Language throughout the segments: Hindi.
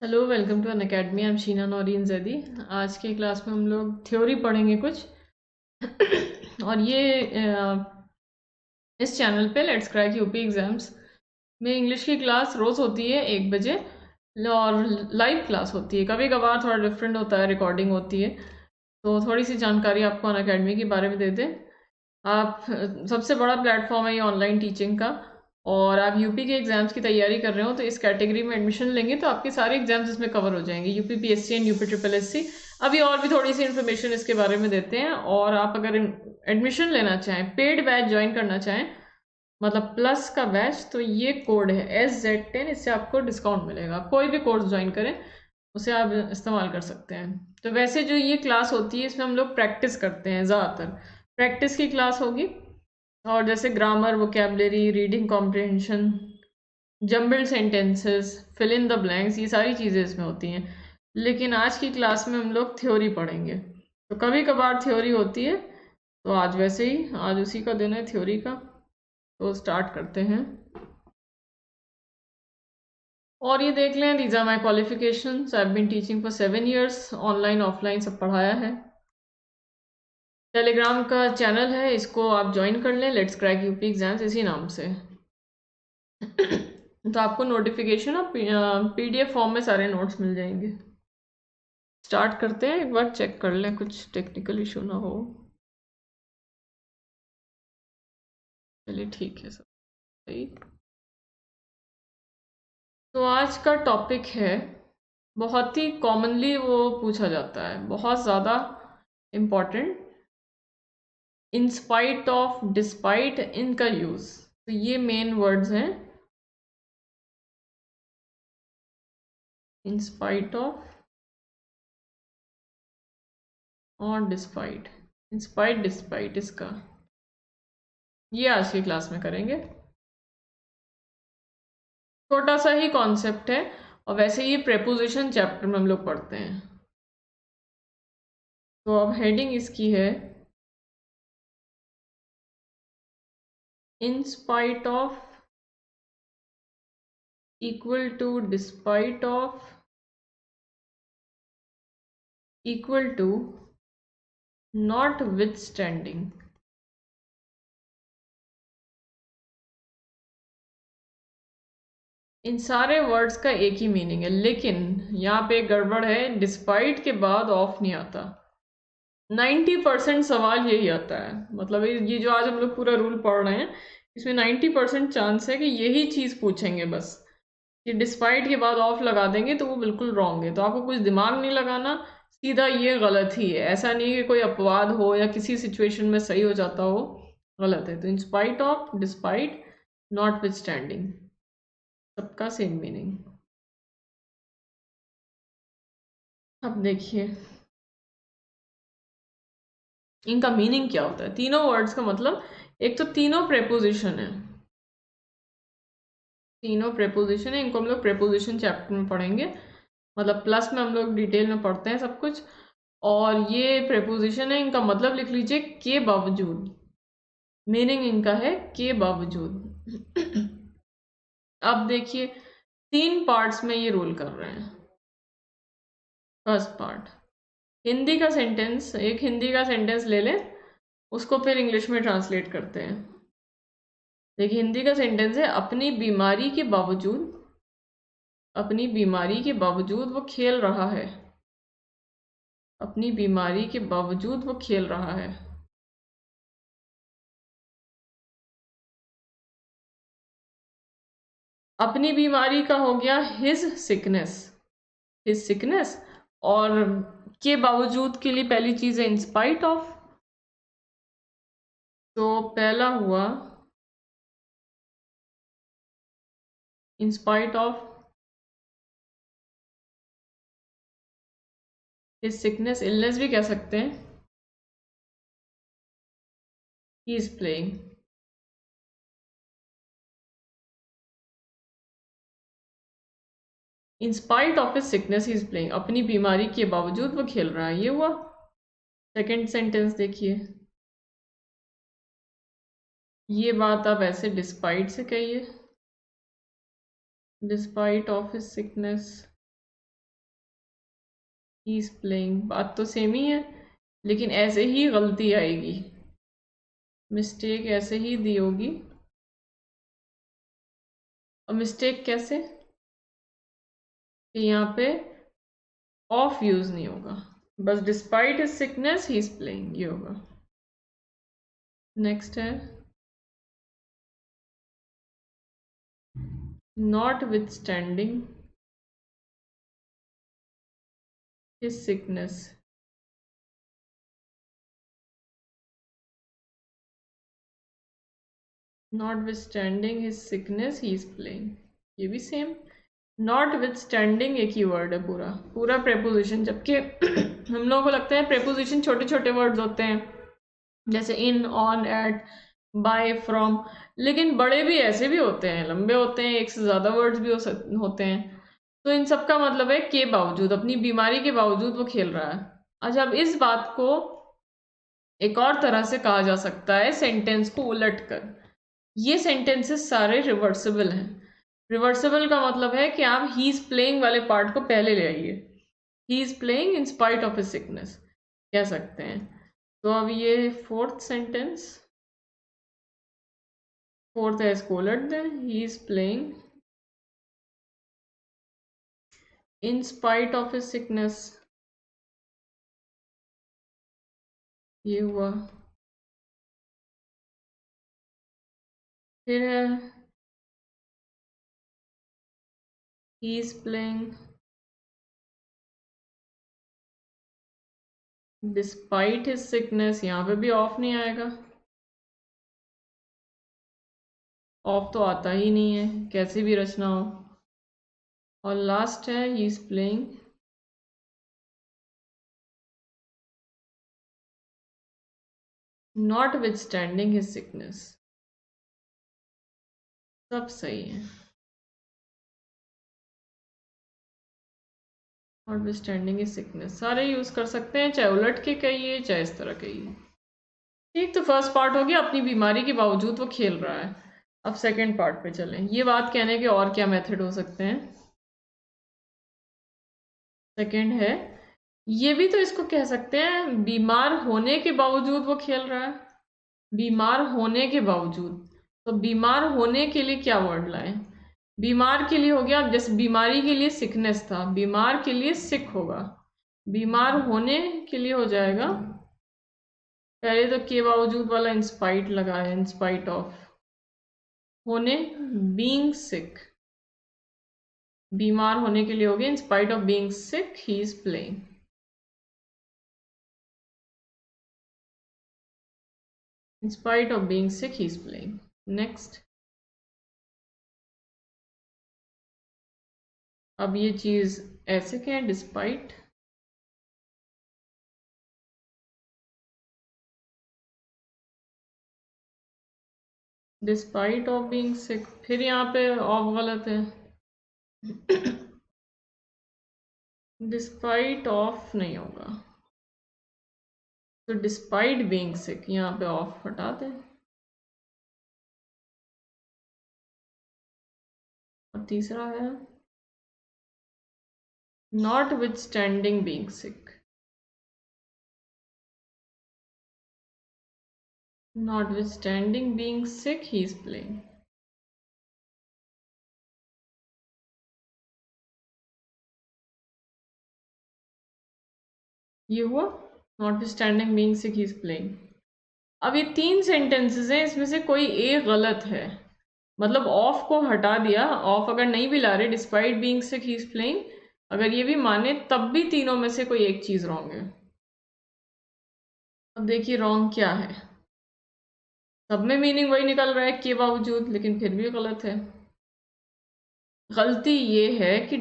Hello, welcome to Unacademy. I am Sheena Naureen Zaidi. आज के क्लास में हम लोग थ्योरी पढ़ेंगे कुछ। और इस चैनल पे लेट्स क्रैक यूपी एग्ज़ाम्स में इंग्लिश की क्लास रोज़ होती है 1 बजे, और लाइव क्लास होती है। कभी कभार थोड़ा डिफरेंट होता है, रिकॉर्डिंग होती है। तो थोड़ी सी जानकारी आपको अन अकेडमी के बारे में दे दें। आप सबसे बड़ा प्लेटफॉर्म है ये ऑनलाइन टीचिंग का। और आप यूपी के एग्जाम्स की तैयारी कर रहे हो तो इस कैटेगरी में एडमिशन लेंगे तो आपके सारे एग्जाम्स इसमें कवर हो जाएंगे, UP PSC and UP triple SC. अभी और भी थोड़ी सी इन्फॉर्मेशन इसके बारे में देते हैं। और आप अगर एडमिशन लेना चाहें, पेड बैच ज्वाइन करना चाहें, मतलब प्लस का बैच, तो ये कोड है SZ10। इससे आपको डिस्काउंट मिलेगा। कोई भी कोर्स ज्वाइन करें उसे आप इस्तेमाल कर सकते हैं। तो वैसे जो ये क्लास होती है इसमें हम लोग प्रैक्टिस करते हैं, ज़्यादातर प्रैक्टिस की क्लास होगी। और जैसे grammar, vocabulary, reading comprehension, jumbled sentences, fill in the blanks, ये सारी चीज़ें इसमें होती हैं। लेकिन आज की क्लास में हम लोग थ्योरी पढ़ेंगे। तो कभी कभार थ्योरी होती है, तो आज वैसे ही आज उसी का दिन है थ्योरी का। तो स्टार्ट करते हैं। और ये देख लें, these are my qualifications. I have been teaching for 7 years, online offline सब पढ़ाया है। टेलीग्राम का चैनल है, इसको आप ज्वाइन कर लें, लेट्स क्रैक यूपी एग्जाम्स इसी नाम से। तो आपको नोटिफिकेशन और PDF फॉर्म में सारे नोट्स मिल जाएंगे। स्टार्ट करते हैं, एक बार चेक कर लें कुछ टेक्निकल इशू ना हो। चलिए ठीक है, सब सही। तो आज का टॉपिक है, बहुत ही कॉमनली वो पूछा जाता है, बहुत ज़्यादा important, in spite of, despite, इनका यूज़। तो ये मेन वर्ड्स हैं, इन स्पाइट ऑफ और डिस्पाइट। इन स्पाइट, डिस्पाइट, इसका ये आज की क्लास में करेंगे। छोटा सा ही कॉन्सेप्ट है, और वैसे ये प्रेपोजिशन चैप्टर में हम लोग पढ़ते हैं। तो अब हेडिंग इसकी है, in spite of, equal to, despite of, equal to, notwithstanding. इन सारे वर्ड्स का एक ही मीनिंग है, लेकिन यहाँ पे एक गड़बड़ है, डिस्पाइट के बाद ऑफ नहीं आता। 90% सवाल यही आता है। मतलब ये जो आज हम लोग पूरा रूल पढ़ रहे हैं, इसमें 90% चांस है कि यही चीज़ पूछेंगे बस, कि डिस्पाइट के बाद ऑफ लगा देंगे तो वो बिल्कुल रॉन्ग है। तो आपको कुछ दिमाग नहीं लगाना, सीधा ये गलत ही है। ऐसा नहीं कि कोई अपवाद हो या किसी सिचुएशन में सही हो जाता हो, गलत है। तो इन spite of, despite, not with standing, सबका सेम मीनिंग। अब देखिए इनका मीनिंग क्या होता है, तीनों वर्ड्स का मतलब। एक तो तीनों प्रेपोजिशन है, तीनों प्रेपोजिशन है, इनको हम लोग प्रेपोजिशन चैप्टर में पढ़ेंगे। मतलब प्लस में हम लोग डिटेल में पढ़ते हैं सब कुछ। और ये प्रेपोजिशन है, इनका मतलब लिख लीजिए के बावजूद। मीनिंग इनका है के बावजूद। अब देखिए, 3 पार्ट्स में ये रोल कर रहे हैं। फर्स्ट पार्ट, हिंदी का सेंटेंस। एक हिंदी का सेंटेंस ले लें, उसको फिर इंग्लिश में ट्रांसलेट करते हैं। देखिए हिंदी का सेंटेंस है, अपनी बीमारी के बावजूद, अपनी बीमारी के बावजूद वो खेल रहा है। अपनी बीमारी के बावजूद वो खेल रहा है। अपनी बीमारी का हो गया हिज सिकनेस, हिज सिकनेस। और के बावजूद के लिए पहली चीज है इंस्पाइट ऑफ। तो पहला हुआ in spite of his sickness, illness भी कह सकते हैं, ही is playing. In spite of his sickness he is playing, अपनी बीमारी के बावजूद वो खेल रहा है, ये हुआ। सेकेंड सेंटेंस देखिए, ये बात आप ऐसे डिस्पाइट से कहिए, despite of his sickness he is playing, बात तो सेम ही है, लेकिन ऐसे ही गलती आएगी, मिस्टेक ऐसे ही दी होगी। और मिस्टेक कैसे, कि यहाँ पे ऑफ यूज नहीं होगा, बस despite his sickness he is playing ये होगा। नेक्स्ट है not with standing his sickness, not with standing his sickness he is playing, ये भी सेम। नॉट विथ स्टैंडिंग एक ही वर्ड है पूरा पूरा प्रेपोजिशन, जबकि हम लोगों को लगता है प्रेपोजिशन छोटे छोटे वर्ड्स होते हैं, जैसे इन, ऑन, एट, बाय, फ्रॉम, लेकिन बड़े भी ऐसे भी होते हैं, लंबे होते हैं, एक से ज़्यादा वर्ड्स भी होते हैं। तो इन सब का मतलब है के बावजूद, अपनी बीमारी के बावजूद वो खेल रहा है। अच्छा, अब इस बात को एक और तरह से कहा जा सकता है, सेंटेंस को उलट कर। ये सेंटेंसेस सारे रिवर्सिबल हैं। रिवर्सिबल का मतलब है कि आप ही इज प्लेइंग वाले पार्ट को पहले ले आइए, ही is playing in spite of his sickness कह सकते हैं। तो अब ये फोर्थ सेंटेंस, फोर्थ है इसको उलट दें, ही is playing in spite of his sickness, ये हुआ। फिर है ही is playing despite his sickness, यहाँ पे भी ऑफ नहीं आएगा, ऑफ तो आता ही नहीं है कैसे भी रचना हो। और लास्ट है ही is playing not with standing his sickness, सब सही है। Not with standing his sickness सारे यूज कर सकते हैं, चाहे उलट के कहिए चाहे इस तरह कहिए। ठीक, तो फर्स्ट पार्ट हो गया, अपनी बीमारी के बावजूद वो खेल रहा है। अब सेकंड पार्ट पे चलें, ये बात कहने के और क्या मेथड हो सकते हैं। सेकंड है, ये भी तो इसको कह सकते हैं बीमार होने के बावजूद वो खेल रहा है, बीमार होने के बावजूद। तो बीमार होने के लिए क्या वर्ड लाएं, बीमार के लिए हो गया, जैसे बीमारी के लिए सिकनेस था, बीमार के लिए सिक होगा, बीमार होने के लिए हो जाएगा, पहले तो के बावजूद वाला इंस्पाइट लगा है, इंस्पाइट ऑफ, होने बीइंग सिक, बीमार होने के लिए हो गया in spite of being sick he is playing, in spite of being sick he is playing. Next, अब ये चीज ऐसे क्या है, डिस्पाइट, डिस्पाइट ऑफ बीइंग सिक, फिर यहाँ पे ऑफ गलत है, डिस्पाइट ऑफ नहीं होगा, तो डिस्पाइट बीइंग सिक, यहाँ पे ऑफ हटा दें। और तीसरा है not with standing being sick, not with standing being sick he is playing, ये हुआ not with standing being sick he is playing. अब ये तीन सेंटेंसेस हैं, इसमें से कोई एक गलत है, मतलब ऑफ को हटा दिया, ऑफ अगर नहीं भी ला रहे, despite being sick he is playing अगर ये भी माने, तब भी तीनों में से कोई एक चीज रॉन्ग है। अब देखिए रॉन्ग क्या है, सब में मीनिंग वही निकल रहा है के बावजूद, लेकिन फिर भी गलत है। गलती ये है कि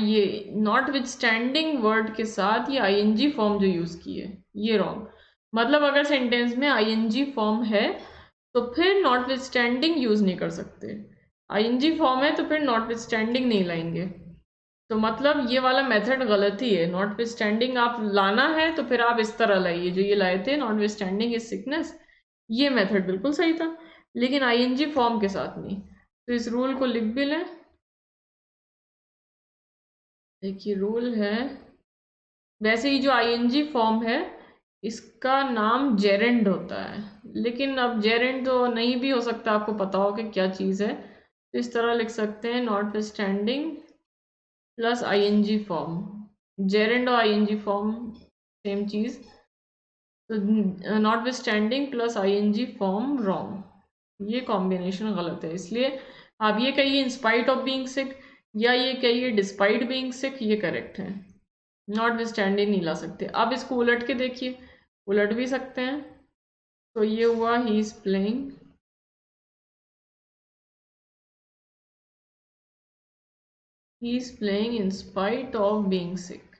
ये नॉट विथ स्टैंडिंग वर्ड के साथ ये आईएनजी फॉर्म जो यूज की है ये रॉन्ग, मतलब अगर सेंटेंस में आईएनजी फॉर्म है तो फिर नॉट विथ स्टैंडिंग यूज नहीं कर सकते, आईएनजी फॉर्म है तो फिर नॉट विथ स्टैंडिंग नहीं लाएंगे, तो मतलब ये वाला मेथड गलत ही है। नॉट विथ स्टैंडिंग आप लाना है तो फिर आप इस तरह लाइए जो ये लाए थे, not with standing is sickness, ये मेथड बिल्कुल सही था, लेकिन आईएनजी फॉर्म के साथ नहीं। तो इस रूल को लिख भी लें, देखिए रूल है वैसे ही जो आईएनजी फॉर्म है इसका नाम जेरेंड होता है, लेकिन अब जेरेंड तो नहीं भी हो सकता, आपको पता हो कि क्या चीज़ है, तो इस तरह लिख सकते हैं not standing plus ING form. Gerund और आईएनजी फॉर्म सेम चीज़, तो not standing plus ING form wrong, ये कॉम्बिनेशन गलत है। इसलिए आप ये कहिए in spite of being sick या ये कहिए डिस्पाइट बीइंग सिक, ये करेक्ट है। नॉट स्टैंडिंग नहीं ला सकते। अब इसको उलट के देखिए, उलट भी सकते हैं। तो ये हुआ he is playing, he is playing in spite of being sick,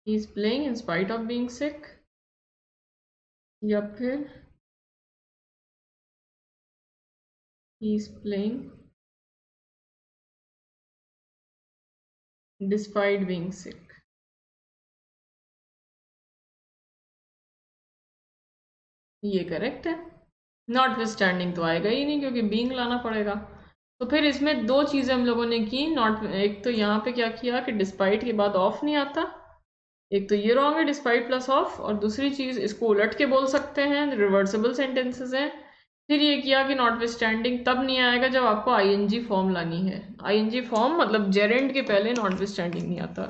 he is playing in spite of being sick, या फिर he is playing despite being sick. ये करेक्ट है। नॉट स्टैंडिंग तो आएगा ही नहीं क्योंकि बीइंग लाना पड़ेगा। तो फिर इसमें दो चीज़ें हम लोगों ने की, नॉट, एक तो यहाँ पे क्या किया कि डिस्पाइट के बाद ऑफ नहीं आता, एक तो ये रॉन्ग है डिस्पाइट प्लस ऑफ, और दूसरी चीज़ इसको उलट के बोल सकते हैं, रिवर्सिबल सेंटेंसेस हैं। फिर ये किया कि नॉट स्टैंडिंग तब नहीं आएगा जब आपको आईएनजी फॉर्म लानी है। आईएनजी फॉर्म मतलब जेरेंड के पहले नॉट स्टैंडिंग नहीं आता।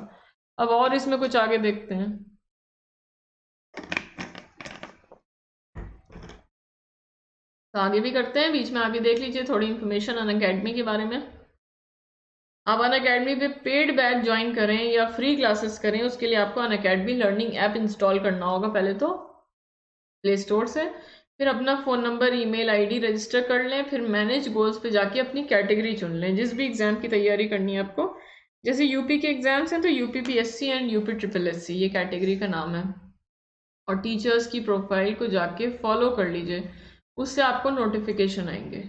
अब और इसमें कुछ आगे देखते हैं। तो आगे भी करते हैं, बीच में आगे देख लीजिए थोड़ी इन्फॉर्मेशन अनअकैडमी के बारे में। आप अनअकैडमी पे पेड बैच ज्वाइन करें या फ्री क्लासेस करें, उसके लिए आपको अनअकैडमी लर्निंग ऐप इंस्टॉल करना होगा पहले तो प्ले स्टोर से। फिर अपना phone number, email ID register कर लें। फिर मैनेज गोल्स पे जाके अपनी कैटेगरी चुन लें, जिस भी एग्ज़ाम की तैयारी करनी है आपको। जैसे यूपी के एग्ज़ाम्स हैं तो UP PSC and UP triple SC, ये कैटेगरी का नाम है। और टीचर्स की प्रोफाइल को जाके फॉलो कर लीजिए, उससे आपको नोटिफिकेशन आएंगे।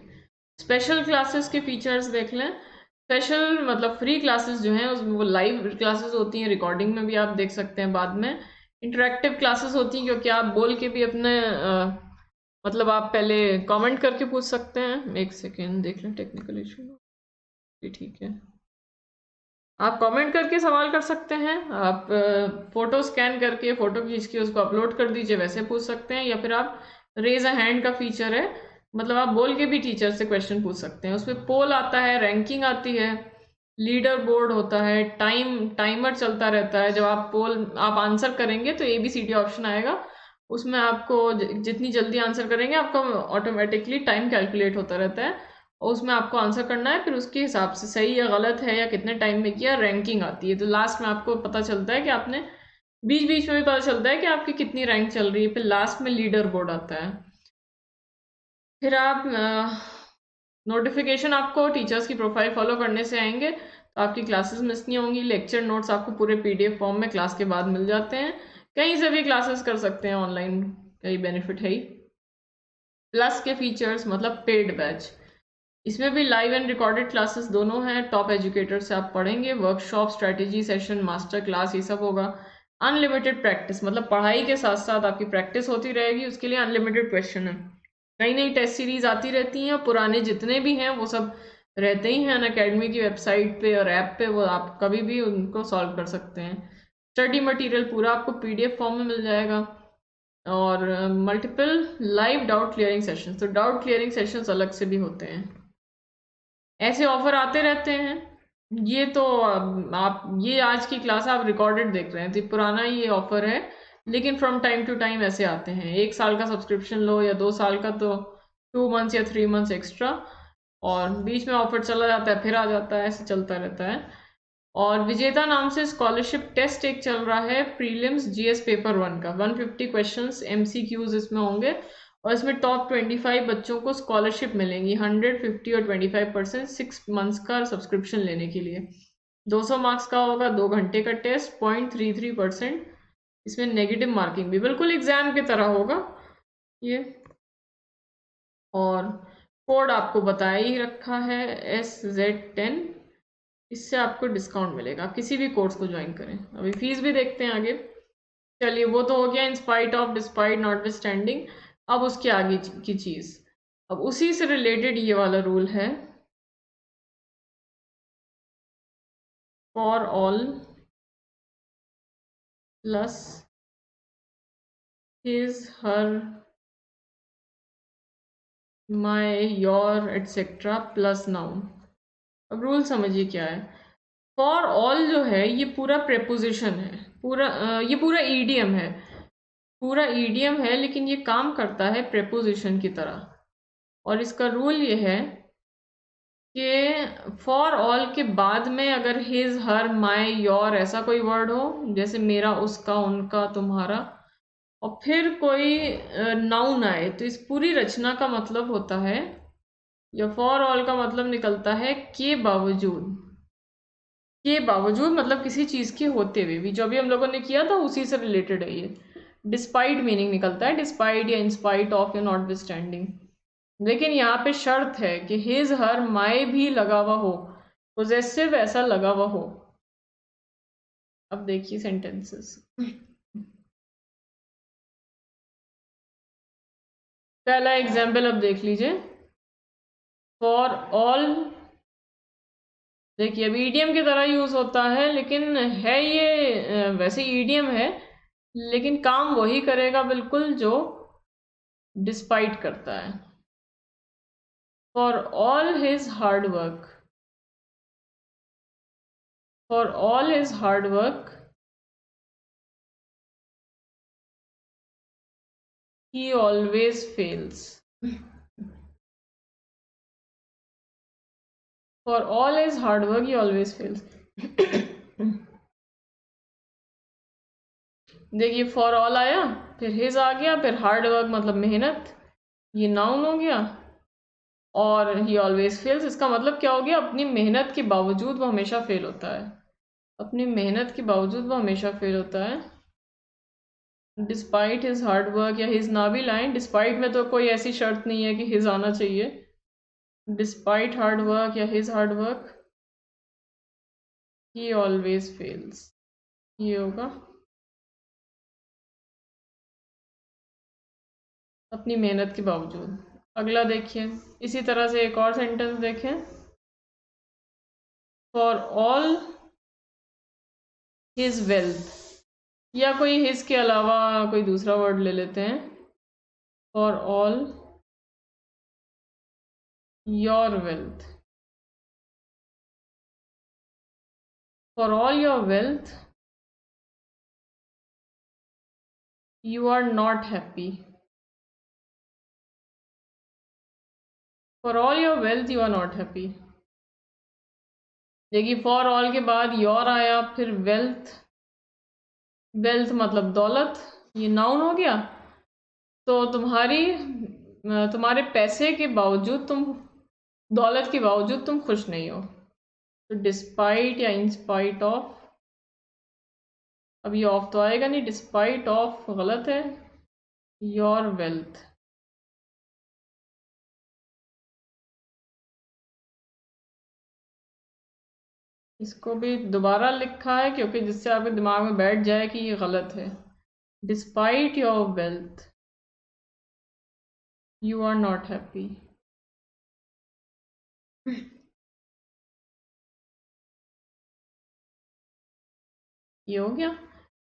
स्पेशल क्लासेस के फीचर्स देख लें। स्पेशल मतलब फ्री क्लासेस जो हैं उसमें वो लाइव क्लासेस होती हैं, रिकॉर्डिंग में भी आप देख सकते हैं बाद में। इंटरेक्टिव क्लासेस होती हैं क्योंकि आप बोल के भी अपने मतलब आप पहले कमेंट करके पूछ सकते हैं। एक सेकेंड देख लें, टेक्निकल इशू, ठीक है। आप कमेंट करके सवाल कर सकते हैं, आप फोटो स्कैन करके फ़ोटो खींच के उसको अपलोड कर दीजिए, वैसे पूछ सकते हैं। या फिर आप रेज अ हैंड का फीचर है, मतलब आप बोल के भी टीचर से क्वेश्चन पूछ सकते हैं। उसमें पोल आता है, रैंकिंग आती है, लीडर बोर्ड होता है, टाइमर चलता रहता है। जब आप आंसर करेंगे तो ABCD ऑप्शन आएगा, उसमें आपको जितनी जल्दी आंसर करेंगे आपका ऑटोमेटिकली टाइम कैलकुलेट होता रहता है, और उसमें आपको आंसर करना है। फिर उसके हिसाब से सही या गलत है या कितने टाइम में किया, रैंकिंग आती है। तो लास्ट में आपको पता चलता है कि आपने, बीच बीच में भी पता चलता है कि आपकी कितनी रैंक चल रही है। फिर लास्ट में लीडर बोर्ड आता है। फिर आप नोटिफिकेशन आपको टीचर्स की प्रोफाइल फॉलो करने से आएंगे, तो आपकी क्लासेस मिस नहीं होंगी। लेक्चर नोट्स आपको पूरे PDF फॉर्म में क्लास के बाद मिल जाते हैं। कहीं से भी क्लासेस कर सकते हैं ऑनलाइन, कई बेनिफिट है ही। प्लस के फीचर्स मतलब पेड बैच, इसमें भी लाइव एंड रिकॉर्डेड क्लासेस दोनों हैं। टॉप एजुकेटर से आप पढ़ेंगे, workshop, strategy session, master class, ये सब होगा। अनलिमिटेड प्रैक्टिस मतलब पढ़ाई के साथ साथ आपकी प्रैक्टिस होती रहेगी, उसके लिए अनलिमिटेड क्वेश्चन है। नई नई टेस्ट सीरीज आती रहती हैं, पुराने जितने भी हैं वो सब रहते ही हैं अनअकैडमी की वेबसाइट पे और ऐप पे, वो आप कभी भी उनको सॉल्व कर सकते हैं। स्टडी मटेरियल पूरा आपको PDF फॉर्म में मिल जाएगा। और multiple live doubt clearing sessions, तो डाउट क्लियरिंग सेशंस अलग से भी होते हैं। ऐसे ऑफर आते रहते हैं। ये तो आप ये आज की क्लास आप रिकॉर्डेड देख रहे हैं, तो पुराना ये ऑफर है, लेकिन फ्रॉम टाइम टू टाइम ऐसे आते हैं। 1 साल का सब्सक्रिप्शन लो या 2 साल का, तो 2 मंथ्स या 3 मंथ्स एक्स्ट्रा, और बीच में ऑफर चला जाता है फिर आ जाता है, ऐसे चलता रहता है। और विजेता नाम से स्कॉलरशिप टेस्ट एक चल रहा है, प्रीलिम्स GS पेपर 1 का। 150 क्वेश्चंस MCQs इसमें होंगे, और इसमें टॉप 25 बच्चों को स्कॉलरशिप मिलेंगी 100, 50 और 25%, 6 मंथ्स का सब्सक्रिप्शन लेने के लिए। 200 मार्क्स का होगा, 2 घंटे का टेस्ट, 0.33%। इसमें नेगेटिव मार्किंग भी बिल्कुल एग्जाम की तरह होगा ये। और कोड आपको बताया ही रखा है, SZ10, इससे आपको डिस्काउंट मिलेगा किसी भी कोर्स को ज्वाइन करें। अभी फीस भी देखते हैं आगे। चलिए, वो तो हो गया इन spite of, despite, not standing. अब उसके आगे की चीज़, अब उसी से रिलेटेड ये वाला रूल है। For all plus his her my your etcetera plus noun. अब रूल समझिए क्या है। फॉर ऑल जो है ये पूरा प्रेपोजिशन है, ये पूरा ईडियम है, पूरा ईडियम है, लेकिन ये काम करता है प्रेपोजिशन की तरह। और इसका रूल ये है कि फॉर ऑल के बाद में अगर हिज हर माई योर ऐसा कोई वर्ड हो, जैसे मेरा, उसका, उनका, तुम्हारा, और फिर कोई नाउन आए, तो इस पूरी रचना का मतलब होता है, या फॉर ऑल का मतलब निकलता है के बावजूद। के बावजूद मतलब किसी चीज़ के होते हुए भी, जो अभी हम लोगों ने किया था उसी से रिलेटेड है ये। डिस्पाइट मीनिंग निकलता है, डिस्पाइट या इंस्पाइट ऑफ या नॉट विस्टैंडिंग। लेकिन यहाँ पे शर्त है कि हिज हर माई भी लगा हुआ हो, पोजेसिव ऐसा लगा हुआ हो। अब देखिए सेंटेंसेस। पहला एग्जाम्पल अब देख लीजिए। फॉर ऑल, देखिए अब ईडियम की तरह यूज होता है, लेकिन है ये वैसे ईडियम है, लेकिन काम वही करेगा बिल्कुल जो डिस्पाइट करता है। For all his hard work, for all his hard work he always fails. For all his hard work he always fails. देखिए फॉर ऑल आया, फिर हिज आ गया, फिर हार्ड वर्क मतलब मेहनत, ये नाउन हो गया, और ही ऑलवेज फेल्स, इसका मतलब क्या हो गया, अपनी मेहनत के बावजूद वो हमेशा फेल होता है, अपनी मेहनत के बावजूद वो हमेशा फेल होता है। डिस्पाइट हिज हार्ड वर्क या हिज ना भी लाइन, डिस्पाइट में तो कोई ऐसी शर्त नहीं है कि हिज आना चाहिए। डिस्पाइट हार्ड वर्क या हिज हार्ड वर्क ही ऑलवेज फेल्स, ये होगा अपनी मेहनत के बावजूद। अगला देखिए, इसी तरह से एक और सेंटेंस देखें। फॉर ऑल हिज वेल्थ, या कोई हिज के अलावा कोई दूसरा वर्ड ले लेते हैं। For all your wealth, for all your wealth you are not happy, for all your wealth you are not happy. देखिए फॉर ऑल के बाद योर आया, फिर वेल्थ, वेल्थ मतलब दौलत, ये नाउन हो गया। तो तुम्हारे पैसे के बावजूद तुम, दौलत के बावजूद तुम खुश नहीं हो, तो डिस्पाइट या इंस्पाइट ऑफ, अब ये ऑफ तो आएगा नहीं, डिस्पाइट ऑफ गलत है, योर वेल्थ। इसको भी दोबारा लिखा है क्योंकि जिससे आपके दिमाग में बैठ जाए कि ये गलत है। Despite your wealth you are not happy. ये हो गया।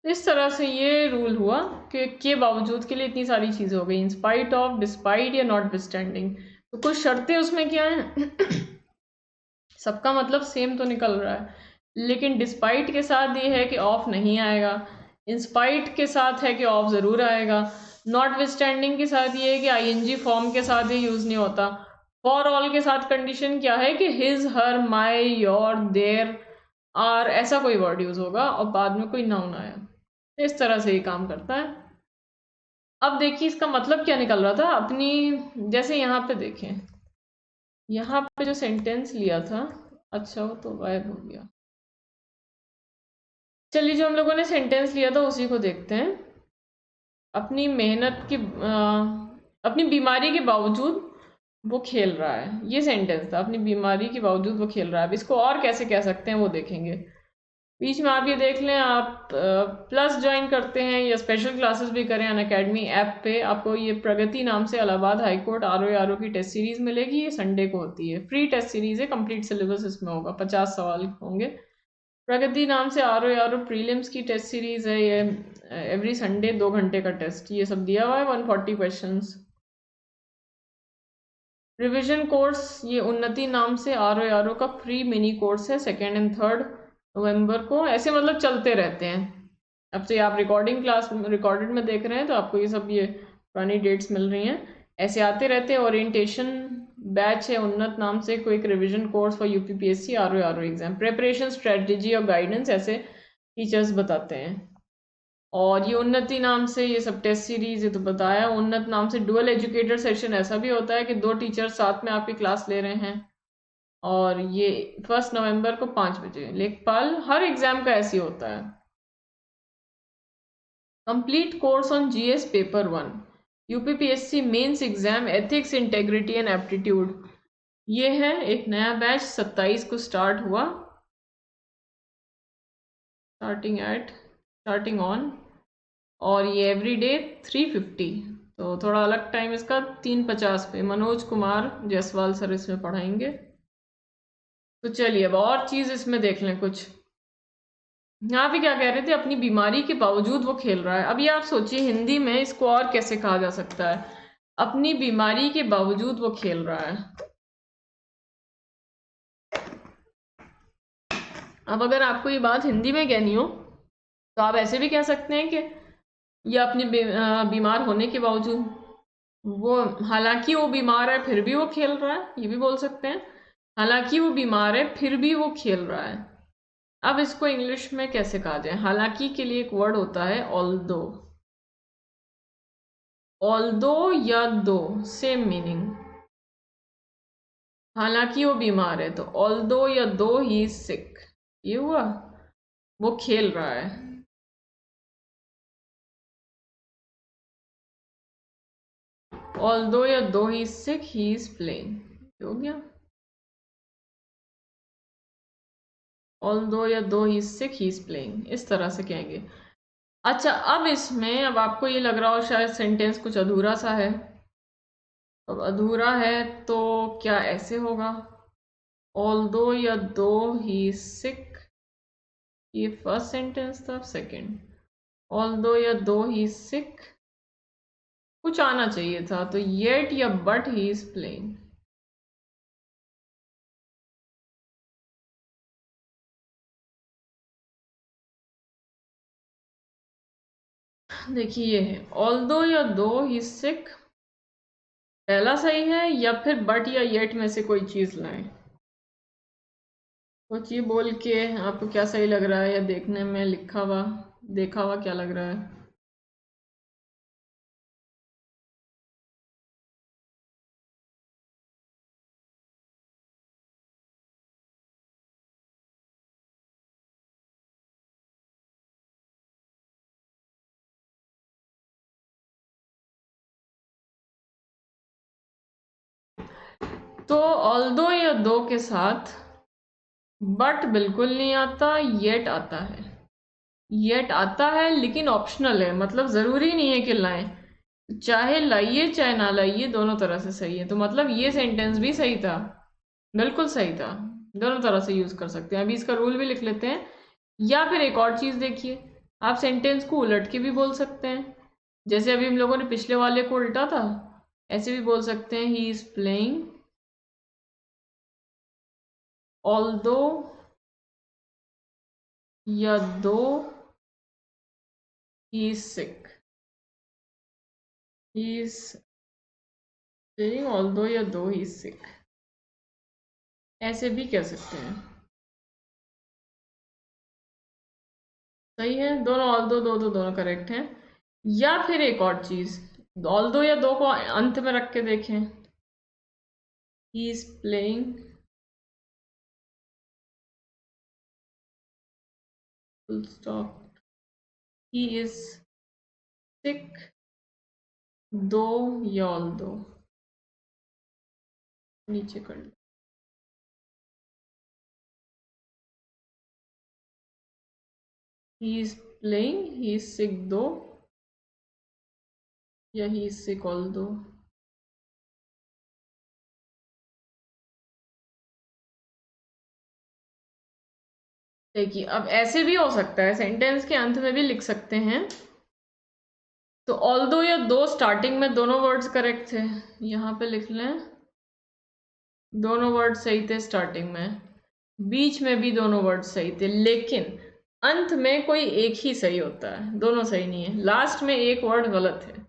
तो इस तरह से ये रूल हुआ कि के बावजूद के लिए इतनी सारी चीज़ें हो गई, इंस्पाइट ऑफ, डिस्पाइट या नॉट विस्टैंडिंग। तो कुछ शर्तें उसमें क्या हैं? सबका मतलब सेम तो निकल रहा है, लेकिन डिस्पाइट के साथ ये है कि ऑफ नहीं आएगा, इंस्पाइट के साथ है कि ऑफ ज़रूर आएगा, नॉट विस्टैंडिंग के साथ ये है कि आईएनजी फॉर्म के साथ ये यूज़ नहीं होता। फॉर ऑल के साथ कंडीशन क्या है कि his, her, my, your, their, are, ऐसा कोई वर्ड यूज़ होगा और बाद में कोई नाउन आया। तो इस तरह से ये काम करता है। अब देखिए इसका मतलब क्या निकल रहा था अपनी, जैसे यहाँ पे देखें, यहाँ पे जो सेंटेंस लिया था, अच्छा वो तो गायब हो गया। चलिए जो हम लोगों ने सेंटेंस लिया था उसी को देखते हैं। अपनी मेहनत की अपनी बीमारी के बावजूद वो खेल रहा है, ये सेंटेंस था, अपनी बीमारी के बावजूद वो खेल रहा है। अब इसको और कैसे कह सकते हैं वो देखेंगे। बीच में आप ये देख लें, आप प्लस ज्वाइन करते हैं या स्पेशल क्लासेस भी करें अनअकैडमी ऐप पे, आपको ये प्रगति नाम से इलाहाबाद हाईकोर्ट आर ओ की टेस्ट सीरीज़ मिलेगी। ये संडे को होती है, फ्री टेस्ट सीरीज़ है, कंप्लीट सिलेबस इसमें होगा, 50 सवाल होंगे। प्रगति नाम से आर ओ प्रीलिम्स की टेस्ट सीरीज है ये। एवरी संडे 2 घंटे का टेस्ट, ये सब दिया हुआ है, 140 क्वेश्चंस। रिवीजन कोर्स, ये उन्नति नाम से आर ओ का फ्री मिनी कोर्स है, 2 एंड 3 नवंबर को। ऐसे मतलब चलते रहते हैं। अब से आप रिकॉर्डिंग क्लास रिकॉर्डेड में देख रहे हैं तो आपको ये सब ये पुरानी डेट्स मिल रही हैं। ऐसे आते रहते हैं। ओरिएंटेशन बैच है उन्नत नाम से, quick revision course for UPPSC R O exam, preparation strategy और गाइडेंस ऐसे टीचर्स बताते हैं। और ये उन्नति नाम से ये सब टेस्ट सीरीज, ये तो बताया। उन्नत नाम से डुअल एजुकेटर सेशन, ऐसा भी होता है कि 2 टीचर साथ में आपकी क्लास ले रहे हैं। और ये 1 नवंबर को 5 बजे। लेखपाल, हर एग्जाम का ऐसे ही होता है। Complete course on GS paper 1, UPPSC mains exam, ethics, integrity and aptitude. ये है एक नया बैच, 27 को स्टार्ट हुआ, स्टार्टिंग ऑन। और ये एवरीडे 350, तो थोड़ा अलग टाइम इसका, 3:50 पे। मनोज कुमार जायसवाल सर इसमें पढ़ाएंगे। तो चलिए अब और चीज़ इसमें देख लें कुछ। यहाँ पे क्या कह रहे थे, अपनी बीमारी के बावजूद वो खेल रहा है। अब ये आप सोचिए हिंदी में इसको और कैसे कहा जा सकता है, अपनी बीमारी के बावजूद वो खेल रहा है। अब अगर आपको ये बात हिंदी में कहनी हो तो आप ऐसे भी कह सकते हैं कि ये अपनी बीमार होने के बावजूद वो, हालांकि वो बीमार है फिर भी वो खेल रहा है, ये भी बोल सकते हैं। हालांकि वो बीमार है फिर भी वो खेल रहा है। अब इसको इंग्लिश में कैसे कहा जाए? हालांकि के लिए एक वर्ड होता है ऑल्दो। ऑल्दो या दो, सेम मीनिंग। हालांकि वो बीमार है तो ऑल्दो या दो ही सिक, ये हुआ वो खेल रहा है। ऑल्दो या दो ही सिक ही इज प्लेइंग, हो गया। ऑल्दो या दो ही सिक ही इज प्लेइंग, इस तरह से कहेंगे। अच्छा, अब इसमें अब आपको ये लग रहा हो शायद सेंटेंस कुछ अधूरा सा है। अब अधूरा है तो क्या ऐसे होगा, ऑल्दो या दो ही सिक, ये फर्स्ट सेंटेंस था। सेकंड, ऑल्दो या दो ही सिक, कुछ आना चाहिए था, तो येट या बट ही इज प्लेइंग। देखिए ये है ऑल्दो या दो ही सिक, पहला सही है, या फिर बट या येट में से कोई चीज लाएं। सोचिए बोल के आपको क्या सही लग रहा है, या देखने में लिखा हुआ देखा हुआ क्या लग रहा है। तो ऑल्दो या दो के साथ बट बिल्कुल नहीं आता, येट आता है। येट आता है लेकिन ऑप्शनल है, मतलब ज़रूरी नहीं है कि लाएं, चाहे लाइए चाहे ना लाइए, दोनों तरह से सही है। तो मतलब ये सेंटेंस भी सही था, बिल्कुल सही था, दोनों तरह से यूज़ कर सकते हैं। अभी इसका रूल भी लिख लेते हैं। या फिर एक और चीज़ देखिए, आप सेंटेंस को उलट के भी बोल सकते हैं, जैसे अभी हम लोगों ने पिछले वाले को उल्टा था, ऐसे भी बोल सकते हैं, ही इज़ प्लेइंग ऑल्दो या दो ही is sick, he is playing although या दो ही इज सिक, ऐसे भी कह सकते हैं। सही है, दोनों ऑल्दो दो तो दोनों करेक्ट हैं। या फिर एक और चीज़, ऑल्दो या दो को अंत में रख के देखें, he is playing full stop, he is sick, though या ऑल्दो, नीचे कर लो। He is playing, he is sick though, या ही इज सिक ऑल्दो। देखिए अब ऐसे भी हो सकता है, सेंटेंस के अंत में भी लिख सकते हैं। तो ऑल्दो या दो स्टार्टिंग में दोनों वर्ड्स करेक्ट थे, यहाँ पे लिख लें दोनों वर्ड सही थे स्टार्टिंग में, बीच में भी दोनों वर्ड सही थे, लेकिन अंत में कोई एक ही सही होता है, दोनों सही नहीं है। लास्ट में एक वर्ड गलत है,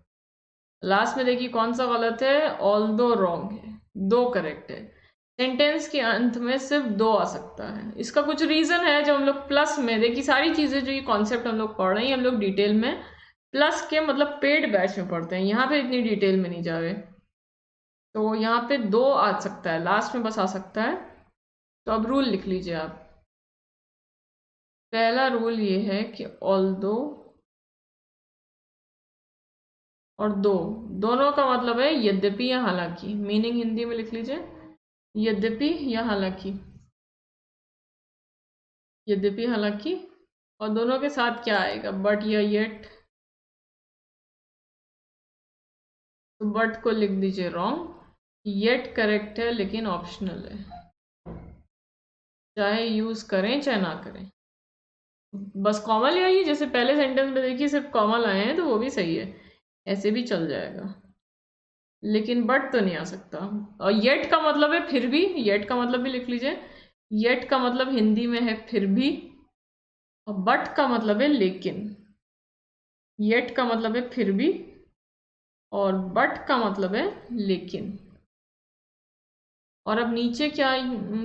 लास्ट में देखिए कौन सा गलत है, ऑल्दो रॉन्ग है, दो करेक्ट है। सेंटेंस के अंत में सिर्फ दो आ सकता है, इसका कुछ रीजन है जो हम लोग प्लस में, देखिए सारी चीजें जो ये कॉन्सेप्ट हम लोग पढ़ रहे हैं हम लोग डिटेल में प्लस के मतलब पेड बैच में पढ़ते हैं, यहाँ पे इतनी डिटेल में नहीं जा रहे। तो यहाँ पे दो आ सकता है, लास्ट में बस आ सकता है। तो अब रूल लिख लीजिए आप। पहला रूल ये है कि ऑल्दो और दो, दोनों का मतलब है यद्यपि या हालांकि। मीनिंग हिंदी में लिख लीजिए यद्यपि या हालांकि, यद्यपि हालांकि। और दोनों के साथ क्या आएगा, बट या येट। तो बट को लिख दीजिए रॉन्ग, येट करेक्ट है लेकिन ऑप्शनल है, चाहे यूज करें चाहे ना करें। बस कॉमन ले आइए, जैसे पहले सेंटेंस में देखिए सिर्फ कॉमन आए हैं तो वो भी सही है, ऐसे भी चल जाएगा, लेकिन बट तो नहीं आ सकता। और येट का मतलब है फिर भी, येट का मतलब भी लिख लीजिए, येट का मतलब हिंदी में है फिर भी, और बट का मतलब है लेकिन। येट का मतलब है फिर भी और बट का मतलब है लेकिन। और अब नीचे क्या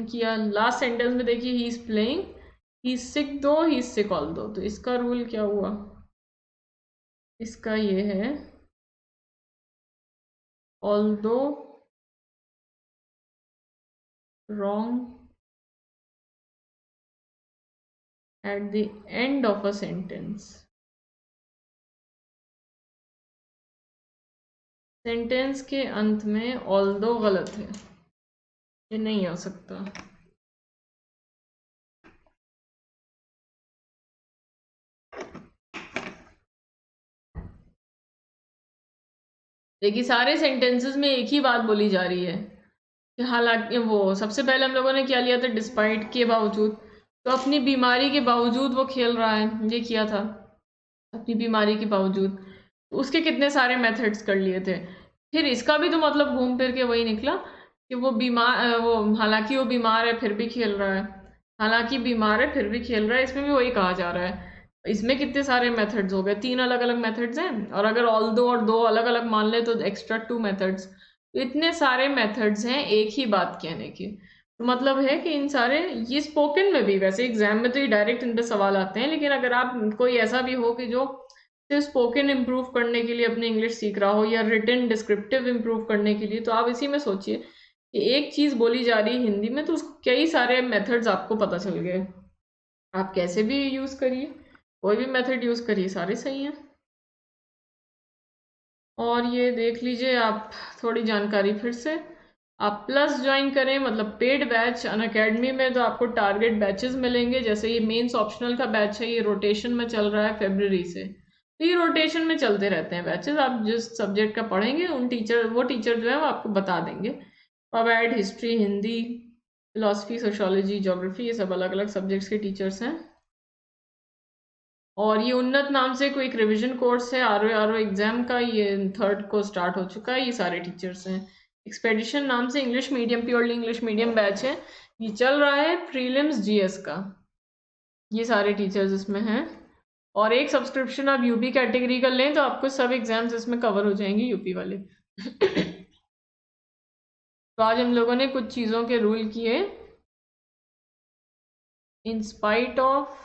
किया, लास्ट सेंटेंस में देखिए ही is playing, he is sick दो, ही इज सिक ऑल दो। तो इसका रूल क्या हुआ, इसका ये है although wrong at the end of a sentence, sentence के अंत में ऑल्दो गलत है, ये नहीं आ सकता। देखिए सारे सेंटेंसेस में एक ही बात बोली जा रही है कि हालांकि, वो सबसे पहले हम लोगों ने क्या लिया था, डिस्पाइट के बावजूद। तो अपनी बीमारी के बावजूद वो खेल रहा है, ये किया था, अपनी बीमारी के बावजूद। तो उसके कितने सारे मेथड्स कर लिए थे। फिर इसका भी तो मतलब घूम फिर के वही निकला कि वो बीमार, वो हालांकि वो बीमार है फिर भी खेल रहा है, हालांकि बीमार है फिर भी खेल रहा है, इसमें भी वही कहा जा रहा है। इसमें कितने सारे मेथड्स हो गए, तीन अलग अलग मेथड्स हैं, और अगर ऑल दो और दो अलग अलग मान ले तो एक्स्ट्रा टू मेथड्स। तो इतने सारे मेथड्स हैं एक ही बात कहने के। तो मतलब है कि इन सारे, ये स्पोकन में भी, वैसे एग्जाम में तो ये डायरेक्ट इन पे सवाल आते हैं, लेकिन अगर आप कोई ऐसा भी हो कि जो सिर्फ स्पोकन इम्प्रूव करने के लिए अपने इंग्लिश सीख रहा हो या रिटन डिस्क्रिप्टिव इम्प्रूव करने के लिए, तो आप इसी में सोचिए कि एक चीज़ बोली जा रही है हिंदी में तो उसको कई सारे मेथड्स आपको पता चल गए, आप कैसे भी यूज़ करिए, कोई भी मेथड यूज़ करिए, सारे सही हैं। और ये देख लीजिए आप, थोड़ी जानकारी फिर से, आप प्लस ज्वाइन करें मतलब पेड बैच अनअकैडमी में, तो आपको टारगेट बैचेस मिलेंगे। जैसे ये मेंस ऑप्शनल का बैच है, ये रोटेशन में चल रहा है फरवरी से, तो ये रोटेशन में चलते रहते हैं बैचेस। आप जिस सब्जेक्ट का पढ़ेंगे उन टीचर, वो टीचर जो है वो आपको बता देंगे। पवेड, history, Hindi, philosophy, sociology, geography, ये सब अलग अलग सब्जेक्ट्स के टीचर्स हैं। और ये उन्नत नाम से कोई एक रिवीजन कोर्स है आर ओ एग्जाम का, ये 3rd को स्टार्ट हो चुका है, ये सारे टीचर्स हैं। एक्सपेडिशन नाम से English medium, purely English medium batch है, ये चल रहा है प्रीलिम्स जीएस का, ये सारे टीचर्स इसमें हैं। और एक सब्सक्रिप्शन आप यूपी कैटेगरी का लें तो आपको सब एग्जाम्स इसमें कवर हो जाएंगे यूपी वाले। तो आज हम लोगों ने कुछ चीज़ों के रूल किए। इन spite of,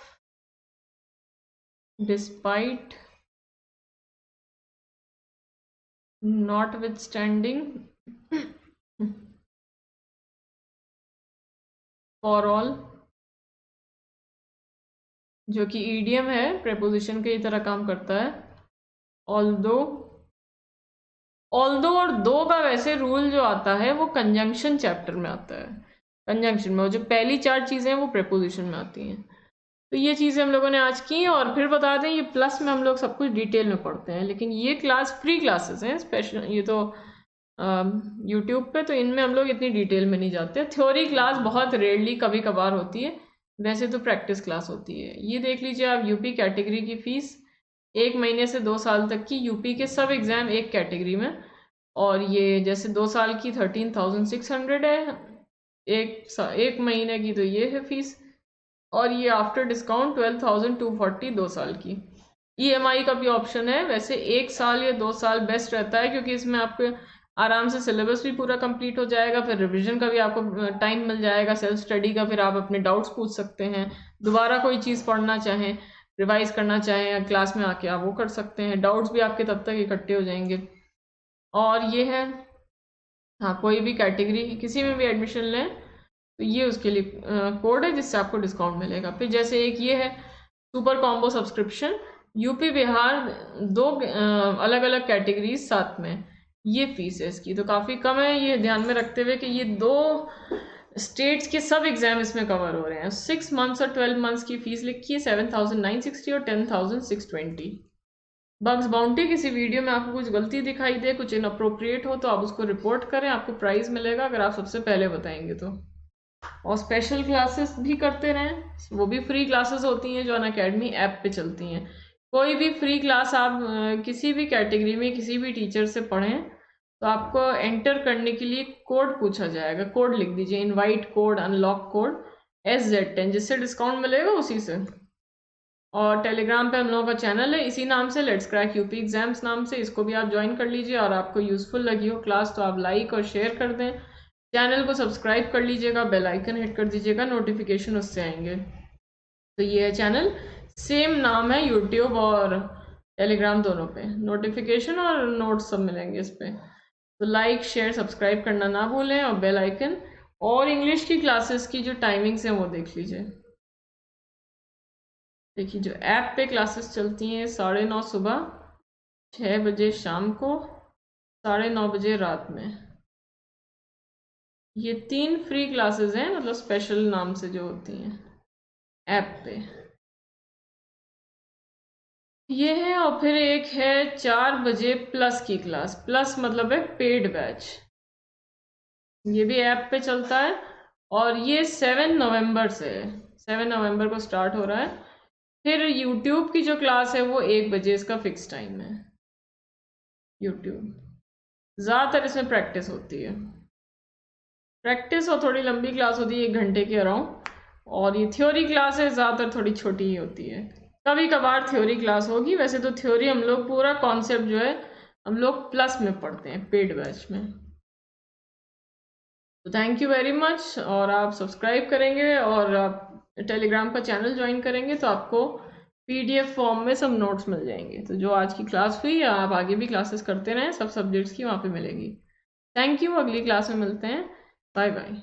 despite, notwithstanding, for all, जो कि ईडियम है, प्रेपोजिशन की तरह काम करता है। ऑल्दो, ऑल्दो और दो का वैसे रूल जो आता है वो कंजंक्शन चैप्टर में आता है, कंजंक्शन में, वो जो पहली 4 चीज़ें हैं वो प्रेपोजिशन में आती हैं। तो ये चीज़ें हम लोगों ने आज की। और फिर बता दें, ये प्लस में हम लोग सब कुछ डिटेल में पढ़ते हैं, लेकिन ये क्लास फ्री क्लासेस हैं स्पेशल, ये तो यूट्यूब पे, तो इनमें हम लोग इतनी डिटेल में नहीं जाते। थ्योरी क्लास बहुत रेयरली कभी कभार होती है, वैसे तो प्रैक्टिस क्लास होती है। ये देख लीजिए आप, यूपी कैटेगरी की फ़ीस 1 महीने से 2 साल तक की, यूपी के सब एग्ज़ाम एक कैटेगरी में। और ये जैसे 2 साल की 13,600 है, 1 महीने की तो ये है फ़ीस। और ये आफ्टर डिस्काउंट 12,240 2 साल की। ईएमआई का भी ऑप्शन है। वैसे 1 साल या 2 साल बेस्ट रहता है, क्योंकि इसमें आपके आराम से सिलेबस भी पूरा कंप्लीट हो जाएगा, फिर रिवीजन का भी आपको टाइम मिल जाएगा, सेल्फ स्टडी का, फिर आप अपने डाउट्स पूछ सकते हैं, दोबारा कोई चीज़ पढ़ना चाहें, रिवाइज करना चाहें, या क्लास में आके आप वो कर सकते हैं, डाउट्स भी आपके तब तक इकट्ठे हो जाएंगे। और ये है, हाँ, कोई भी कैटेगरी किसी में भी एडमिशन लें तो ये उसके लिए कोड है जिससे आपको डिस्काउंट मिलेगा। फिर जैसे एक ये है super combo subscription, UP Bihar 2 अलग अलग कैटेगरीज साथ में, ये फीस है इसकी तो काफ़ी कम है। ये ध्यान में रखते हुए कि ये 2 स्टेट्स के सब एग्जाम इसमें कवर हो रहे हैं। 6 मंथ्स और 12 मंथ्स की फीस लिखी है 7,960 और 10,620। बग्स बाउंटी, किसी वीडियो में आपको कुछ गलती दिखाई दे, कुछ इनअप्रोप्रिएट हो तो आप उसको रिपोर्ट करें, आपको प्राइज़ मिलेगा अगर आप सबसे पहले बताएंगे तो। और स्पेशल क्लासेस भी करते रहें, वो भी फ्री क्लासेस होती हैं जो अनअकैडमी ऐप पे चलती हैं। कोई भी फ्री क्लास आप किसी भी कैटेगरी में किसी भी टीचर से पढ़ें तो आपको एंटर करने के लिए कोड पूछा जाएगा। कोड लिख दीजिए, invite code, unlock code SZ10, जिससे डिस्काउंट मिलेगा उसी से। और टेलीग्राम पे हम लोगों का चैनल है इसी नाम से, लेट्स क्रैक यूपी एग्जाम्स नाम से, इसको भी आप ज्वाइन कर लीजिए। और आपको यूज़फुल लगी हो क्लास तो आप लाइक और शेयर कर दें, चैनल को सब्सक्राइब कर लीजिएगा, बेल आइकन हिट कर दीजिएगा, नोटिफिकेशन उससे आएंगे। तो ये है चैनल, सेम नाम है यूट्यूब और टेलीग्राम दोनों पे, नोटिफिकेशन और नोट्स सब मिलेंगे इस पे। तो लाइक शेयर सब्सक्राइब करना ना भूलें, और बेल आइकन। और इंग्लिश की क्लासेस की जो टाइमिंग्स हैं वो देख लीजिए। देखिए, जो ऐप पे क्लासेस चलती हैं 9:30 सुबह, 6 बजे शाम को, 9:30 बजे रात में। ये 3 फ्री क्लासेस हैं, मतलब स्पेशल नाम से जो होती हैं ऐप पे, ये है। और फिर एक है 4 बजे प्लस की क्लास, प्लस मतलब है पेड बैच, ये भी ऐप पे चलता है। और ये 7 नवंबर से है, 7 नवंबर को स्टार्ट हो रहा है। फिर यूट्यूब की जो क्लास है वो 1 बजे, इसका फिक्स टाइम है यूट्यूब। ज़्यादातर इसमें प्रैक्टिस होती है, प्रैक्टिस और थोड़ी लंबी क्लास होती है 1 घंटे के अराउंड। और ये थ्योरी क्लास है, ज़्यादातर थोड़ी छोटी ही होती है, कभी कभार थ्योरी क्लास होगी। वैसे तो थ्योरी हम लोग पूरा कॉन्सेप्ट जो है हम लोग प्लस में पढ़ते हैं, पेड बैच में। तो थैंक यू वेरी मच। और आप सब्सक्राइब करेंगे और आप टेलीग्राम का चैनल ज्वाइन करेंगे तो आपको PDF फॉर्म में सब नोट्स मिल जाएंगे। तो जो आज की क्लास हुई, आप आगे भी क्लासेस करते रहें, सब सब्जेक्ट्स की वहाँ पे मिलेगी। थैंक यू, अगली क्लास में मिलते हैं, बाय बाय।